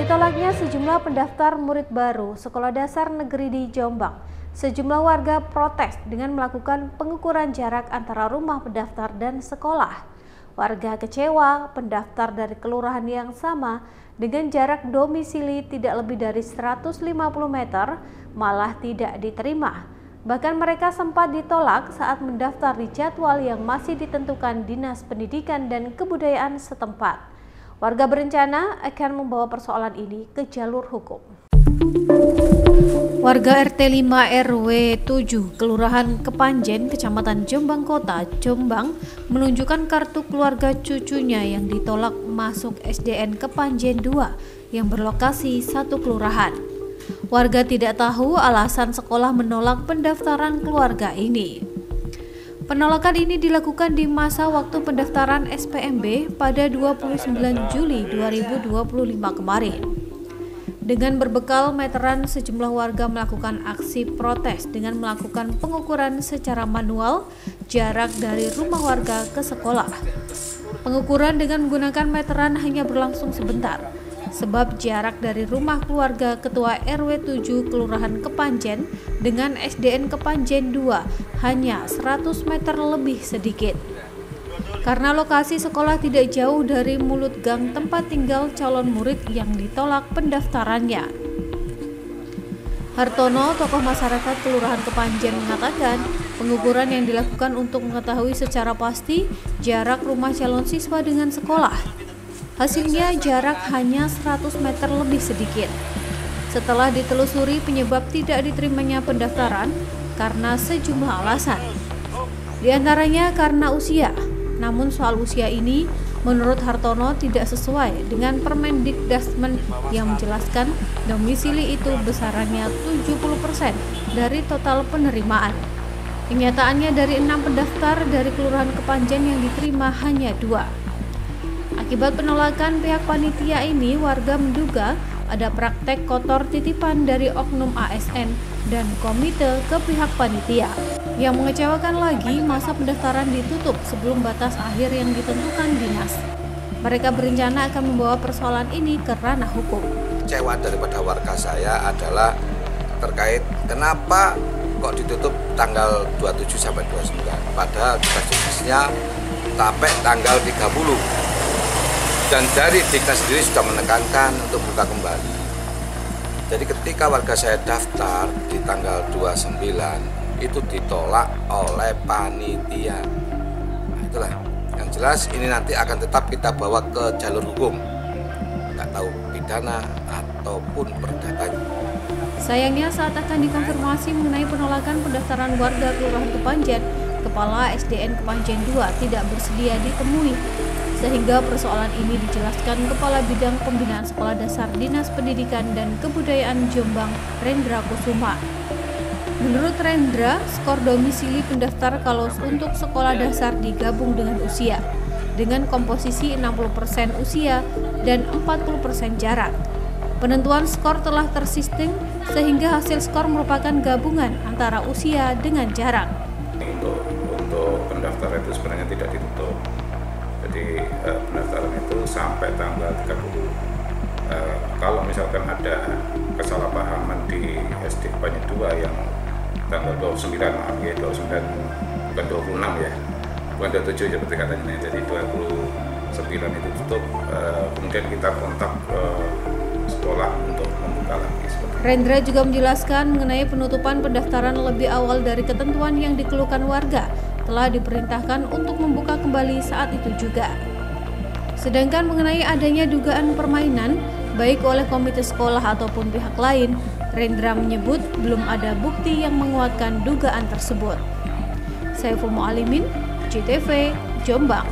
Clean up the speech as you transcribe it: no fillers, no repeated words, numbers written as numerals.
Ditolaknya sejumlah pendaftar murid baru sekolah dasar negeri di Jombang. Sejumlah warga protes dengan melakukan pengukuran jarak antara rumah pendaftar dan sekolah. Warga kecewa pendaftar dari kelurahan yang sama dengan jarak domisili tidak lebih dari 150 meter malah tidak diterima. Bahkan mereka sempat ditolak saat mendaftar di jadwal yang masih ditentukan Dinas Pendidikan dan Kebudayaan setempat. Warga berencana akan membawa persoalan ini ke jalur hukum. Warga RT 5 RW 7 Kelurahan Kepanjen, Kecamatan Jombang Kota, Jombang menunjukkan kartu keluarga cucunya yang ditolak masuk SDN Kepanjen 2 yang berlokasi satu kelurahan. Warga tidak tahu alasan sekolah menolak pendaftaran keluarga ini. Penolakan ini dilakukan di masa waktu pendaftaran SPMB pada 29 Juli 2025 kemarin. Dengan berbekal meteran, sejumlah warga melakukan aksi protes dengan melakukan pengukuran secara manual jarak dari rumah warga ke sekolah. Pengukuran dengan menggunakan meteran hanya berlangsung sebentar, sebab jarak dari rumah keluarga Ketua RW 7 Kelurahan Kepanjen dengan SDN Kepanjen 2 hanya 100 meter lebih sedikit. Karena lokasi sekolah tidak jauh dari mulut gang tempat tinggal calon murid yang ditolak pendaftarannya. Hartono, tokoh masyarakat Kelurahan Kepanjen, mengatakan pengukuran yang dilakukan untuk mengetahui secara pasti jarak rumah calon siswa dengan sekolah. Hasilnya jarak hanya 100 meter lebih sedikit. Setelah ditelusuri penyebab tidak diterimanya pendaftaran karena sejumlah alasan. Di antaranya karena usia. Namun soal usia ini menurut Hartono tidak sesuai dengan Permendikdasmen yang menjelaskan domisili itu besarannya 70% dari total penerimaan. Kenyataannya dari 6 pendaftar dari Kelurahan Kepanjen yang diterima hanya 2. Akibat penolakan pihak panitia ini, warga menduga ada praktek kotor titipan dari oknum ASN dan komite ke pihak panitia. Yang mengecewakan lagi, masa pendaftaran ditutup sebelum batas akhir yang ditentukan dinas. Mereka berencana akan membawa persoalan ini ke ranah hukum. Kecewa daripada warga saya adalah terkait kenapa kok ditutup tanggal 27 sampai 29, padahal tugas-tugasnya sampai tanggal 30. Dan dari Diknas sendiri sudah menekankan untuk buka kembali. Jadi ketika warga saya daftar di tanggal 29 itu ditolak oleh panitia. Nah, itulah yang jelas ini nanti akan tetap kita bawa ke jalur hukum. Nggak tahu pidana ataupun perdata. Sayangnya saat akan dikonfirmasi mengenai penolakan pendaftaran warga Kelurahan Kepanjen, Kepala SDN Kepanjen 2 tidak bersedia ditemui. Sehingga persoalan ini dijelaskan Kepala Bidang Pembinaan Sekolah Dasar Dinas Pendidikan dan Kebudayaan Jombang, Rendra Kusuma. Menurut Rendra, skor domisili pendaftar kalau untuk sekolah dasar digabung dengan usia, dengan komposisi 60% usia dan 40% jarak. Penentuan skor telah tersistem sehingga hasil skor merupakan gabungan antara usia dengan jarak. Untuk pendaftaran itu sebenarnya tidak ditutup. Jadi pendaftaran itu sampai tanggal 30. Kalau misalkan ada kesalahpahaman di SD Kepanjen 2 yang tanggal 29, ya 29 bukan 26 ya, bukan 27 seperti katanya. Jadi 29 itu tutup, kemudian kita kontak sekolah untuk membuka lagi. Rendra juga menjelaskan mengenai penutupan pendaftaran lebih awal dari ketentuan yang dikeluhkan warga telah diperintahkan untuk membuka kembali saat itu juga. Sedangkan mengenai adanya dugaan permainan, baik oleh komite sekolah ataupun pihak lain, Rendra menyebut belum ada bukti yang menguatkan dugaan tersebut. Saiful Mu'alimin, JTV, Jombang.